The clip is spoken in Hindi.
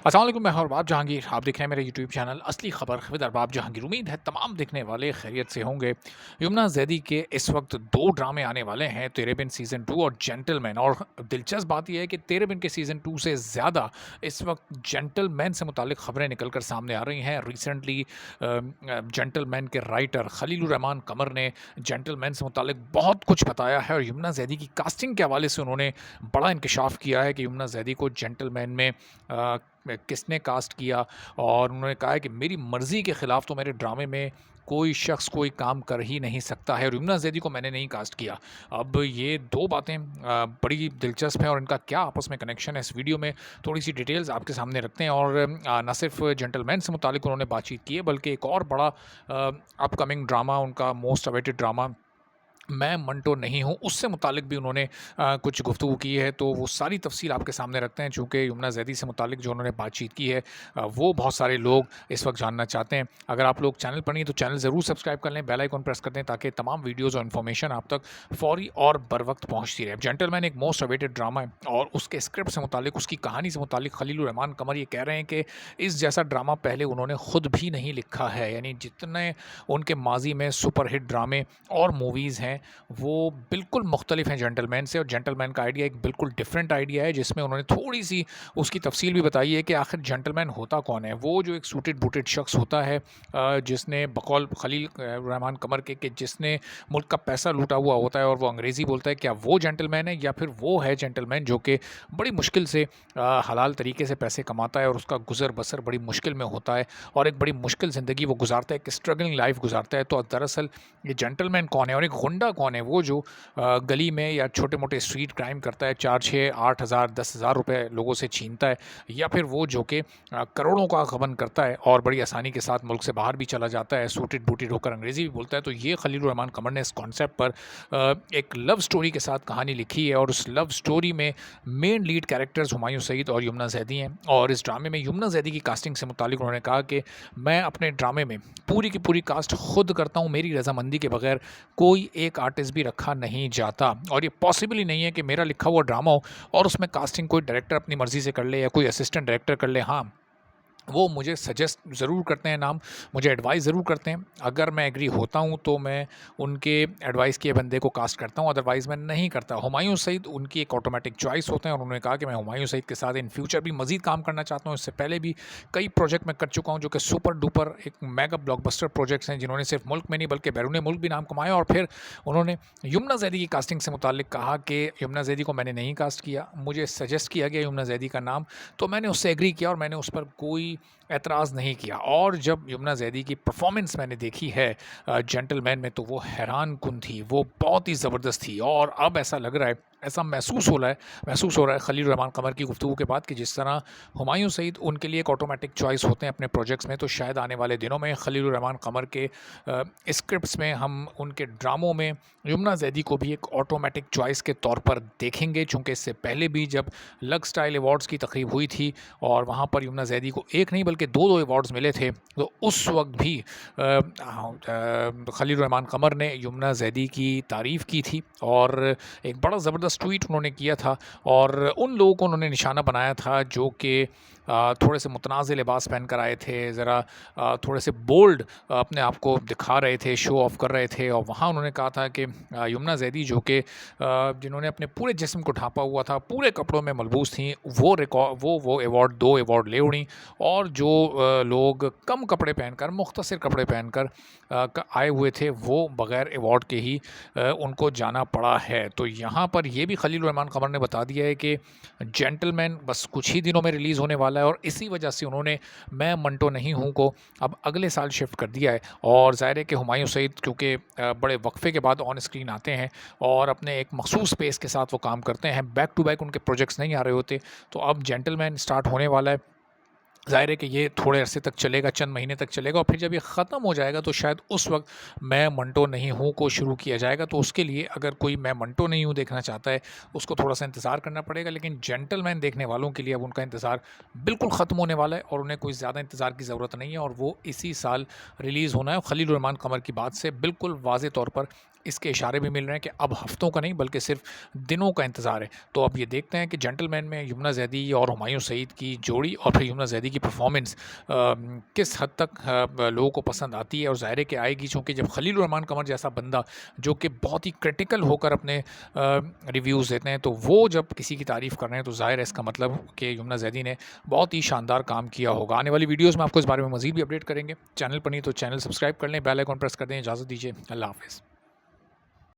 अस्सलाम वालेकुम, मैं हूं अरबाब जहांगीर। आप देख रहे हैं मेरे यूट्यूब चैनल असली खबर विद अरबाब जहांगीर। उम्मीद है तमाम देखने वाले खैरियत से होंगे। यमुना जैदी के इस वक्त दो ड्रामे आने वाले हैं, तेरे बिन सीज़न 2 और जेंटलमैन। और दिलचस्प बात यह है कि तेरे बिन के सीज़न 2 से ज़्यादा इस वक्त जेंटलमैन से मुतालिक खबरें निकल कर सामने आ रही हैं। रिसेंटली जेंटलमैन के राइटर खलीलुर रहमान कमर ने जेंटलमैन से मुतालिक बहुत कुछ बताया है, और यमुना जैदी की कास्टिंग के हवाले से उन्होंने बड़ा इंकशाफ किया है कि यमुना जैदी को जेंटलमैन में किसने कास्ट किया। और उन्होंने कहा है कि मेरी मर्ज़ी के ख़िलाफ़ तो मेरे ड्रामे में कोई शख्स कोई काम कर ही नहीं सकता है, और यमुना ज़ैदी को मैंने नहीं कास्ट किया। अब ये दो बातें बड़ी दिलचस्प हैं, और इनका क्या आपस में कनेक्शन है, इस वीडियो में थोड़ी सी डिटेल्स आपके सामने रखते हैं। और न सिर्फ जेंटलमैन से मुतालिक उन्होंने बातचीत की है, बल्कि एक और बड़ा अपकमिंग ड्रामा, उनका मोस्ट अवेटेड ड्रामा मैं मंटो नहीं हूँ, उससे मुतालिक भी उन्होंने कुछ गुफ्तगू की है। तो वो सारी तफसील आपके सामने रखते हैं, चूँकि यमुना ज़ैदी से मुतालिक जो उन्होंने बातचीत की है वो बहुत सारे लोग इस वक्त जानना चाहते हैं। अगर आप लोग चैनल पर नहीं तो चैनल ज़रूर सब्सक्राइब कर लें, बेल आइकन प्रेस कर दें, ताकि तमाम वीडियोज़ और इन्फॉर्मेशन आप तक फ़ौरी और बर वक्त पहुँचती रहे। जेंटलमैन एक मोस्ट अवेटेड ड्रामा है, और उसके स्क्रिप्ट से मुतालिक, उसकी कहानी से मुतालिक खलीलुर रहमान कमर ये कह रहे हैं कि इस जैसा ड्रामा पहले उन्होंने खुद भी नहीं लिखा है। यानी जितने उनके माजी में सुपर हिट ड्रामे और मूवीज़ हैं, वो बिल्कुल मुख्तलिफ हैं जेंटलमैन से। और जेंटलमैन का आइडिया एक बिल्कुल डिफरेंट आइडिया है, जिसमें उन्होंने थोड़ी-सी उसकी तफसील भी बताई है कि आखिर जेंटलमैन होता कौन है। वो जो एक सूटेड बूटेड शख्स होता है, जिसने बकौल खलील रहमान कमर के कि जिसने मुल्क का पैसा लूटा हुआ होता है और वो अंग्रेज़ी बोलता है, क्या वो जेंटलमैन है, या फिर वो है जेंटलमैन जो कि बड़ी मुश्किल से हलाल तरीके से पैसे कमाता है, और उसका गुज़र बसर बड़ी मुश्किल में होता है, और एक बड़ी मुश्किल ज़िंदगी वो गुजारता है, एक स्ट्रगलिंग लाइफ गुजारता है। तो दरअसल ये जेंटलमैन कौन है, और एक गुंडा कौन है, वो जो गली में या छोटे-मोटे स्ट्रीट क्राइम करता है, 4, 6, 8 हज़ार 10 हज़ार रुपए लोगों से छीनता है, या फिर वो जो कि करोड़ों का गबन करता है और बड़ी आसानी के साथ मुल्क से बाहर भी चला जाता है, सूटेड बूटेड होकर अंग्रेज़ी भी बोलता है। तो ये खलीलुर रहमान कमर ने इस कॉन्सेप्ट पर एक लव स्टोरी के साथ कहानी लिखी है, और उस लव स्टोरी में main lead characters Humayun Saeed और यमुना जैदी हैं। और इस ड्रामे में यमुना जैदी की कास्टिंग से मुतालिक उन्होंने कहा कि मैं अपने ड्रामे में पूरी की पूरी कास्ट खुद करता हूँ, मेरी रजामंदी के बगैर कोई एक आर्टिस्ट भी रखा नहीं जाता, और ये पॉसिबल ही नहीं है कि मेरा लिखा हुआ ड्रामा हो और उसमें कास्टिंग कोई डायरेक्टर अपनी मर्ज़ी से कर ले या कोई असिस्टेंट डायरेक्टर कर ले। हाँ, वो मुझे सजेस्ट ज़रूर करते हैं नाम, मुझे एडवाइस ज़रूर करते हैं। अगर मैं एग्री होता हूँ तो मैं उनके एडवाइस किए बंदे को कास्ट करता हूँ, अदरवाइज़ मैं नहीं करता। हुमायूं सईद उनकी एक ऑटोमेटिक चॉइस होते हैं, और उन्होंने कहा कि मैं हुमायूं सईद के साथ इन फ्यूचर भी मज़ीद काम करना चाहता हूँ। इससे पहले भी कई प्रोजेक्ट मैं कर चुका हूँ, जो कि सुपर डुपर एक मेगा ब्लॉकबस्टर प्रोजेक्ट्स हैं, जिन्होंने सिर्फ मुल्क में नहीं बल्कि बैरून मुल्क भी नाम कमाया। और फिर उन्होंने यमुना जैदी की कास्टिंग से मुतालिक कहा कि यमुना जैदी को मैंने नहीं कास्ट किया, मुझे सजेस्ट किया गया यमुना जैदी का नाम, तो मैंने उससे एग्री किया और मैंने उस पर कोई एतराज़ नहीं किया। और जब यमुना जैदी की परफॉर्मेंस मैंने देखी है जेंटलमैन में, तो वो हैरान कुन थी, वो बहुत ही ज़बरदस्त थी। और अब ऐसा लग रहा है, ऐसा महसूस हो रहा है खलील रहमान कमर की गुफ्तगू के बाद, कि जिस तरह हुमायूं सईद उनके लिए एक ऑटोमेटिक चॉइस होते हैं अपने प्रोजेक्ट्स में, तो शायद आने वाले दिनों में खलील रहमान कमर के स्क्रिप्ट्स में हम उनके ड्रामों में यमुना जैदी को भी एक ऑटोमेटिक चॉइस के तौर पर देखेंगे। चूँकि इससे पहले भी जब लग स्टाइल अवार्ड्स की तकरीब हुई थी और वहाँ पर यमुना जैदी को एक नहीं बल्कि दो अवार्ड्स मिले थे, तो उस वक्त भी खलील रहमान कमर ने यमुना जैदी की तारीफ़ की थी, और एक बड़ा ज़बरदस्त ट्वीट उन्होंने किया था, और उन लोगों को उन्होंने निशाना बनाया था जो कि थोड़े से मुतनाज़ लिबास पहन कर आए थे, ज़रा थोड़े से बोल्ड अपने आप को दिखा रहे थे, शो ऑफ कर रहे थे। और वहाँ उन्होंने कहा था कि यमुना जैदी जो कि जिन्होंने अपने पूरे जिस्म को ढाँपा हुआ था, पूरे कपड़ों में मलबूस थी, वो अवार्ड, 2 अवार्ड ले उड़ी। और जो लोग कम कपड़े पहनकर, मुख्तसर कपड़े पहनकर आए हुए थे, वो बग़ैर अवार्ड के ही उनको जाना पड़ा है। तो यहाँ पर ये भी खलील रहमान कमर ने बता दिया है कि जेंटलमैन बस कुछ ही दिनों में रिलीज़ होने वाला है, और इसी वजह से उन्होंने मैं मंटो नहीं हूँ को अब अगले साल शिफ्ट कर दिया है। और ज़ाहिर है कि हुमायूं सईद क्योंकि बड़े वक्फे के बाद ऑन स्क्रीन आते हैं और अपने एक मखसूस पेस के साथ वो काम करते हैं, बैक टू बैक उनके प्रोजेक्ट्स नहीं आ रहे होते, तो अब जेंटलमैन स्टार्ट होने वाला है। ज़ाहिर है कि ये थोड़े अरसे तक चलेगा, चंद महीने तक चलेगा, और फिर जब ये ख़त्म हो जाएगा तो शायद उस वक्त मैं मंटो नहीं हूँ को शुरू किया जाएगा। तो उसके लिए अगर कोई मैं मंटो नहीं हूँ देखना चाहता है, उसको थोड़ा-सा इंतज़ार करना पड़ेगा। लेकिन जेंटलमैन देखने वालों के लिए अब उनका इंतज़ार बिल्कुल ख़त्म होने वाला है, और उन्हें कोई ज़्यादा इंतज़ार की ज़रूरत नहीं है, और वो इसी साल रिलीज़ होना है। खलील रहमान कमर की बात से बिल्कुल वाज़ेह तौर पर इसके इशारे भी मिल रहे हैं कि अब हफ्तों का नहीं बल्कि सिर्फ दिनों का इंतज़ार है। तो अब ये देखते हैं कि जेंटलमैन में यमुना ज़ैदी और हुमायूं सईद की जोड़ी और फिर यमुना ज़ैदी की परफॉर्मेंस किस हद तक लोगों को पसंद आती है, और ज़ाहिर है कि आएगी, चूँकि जब खलील रहमान कमर जैसा बंदा जो कि बहुत ही क्रिटिकल होकर अपने रिव्यूज़ देते हैं, तो वो जब किसी की तारीफ़ कर रहे हैं तो ज़ाहिर है इसका मतलब कि यमुना ज़ैदी ने बहुत ही शानदार काम किया होगा। आने वाली वीडियोज़ में आपको इस बारे में मज़ीद भी अपडेट करेंगे। चैनल पर नहीं तो चैनल सब्सक्राइब कर लें, बेल आइकन प्रेस कर दें। इजाज़त दीजिए, अल्लाह हाफ़िज़।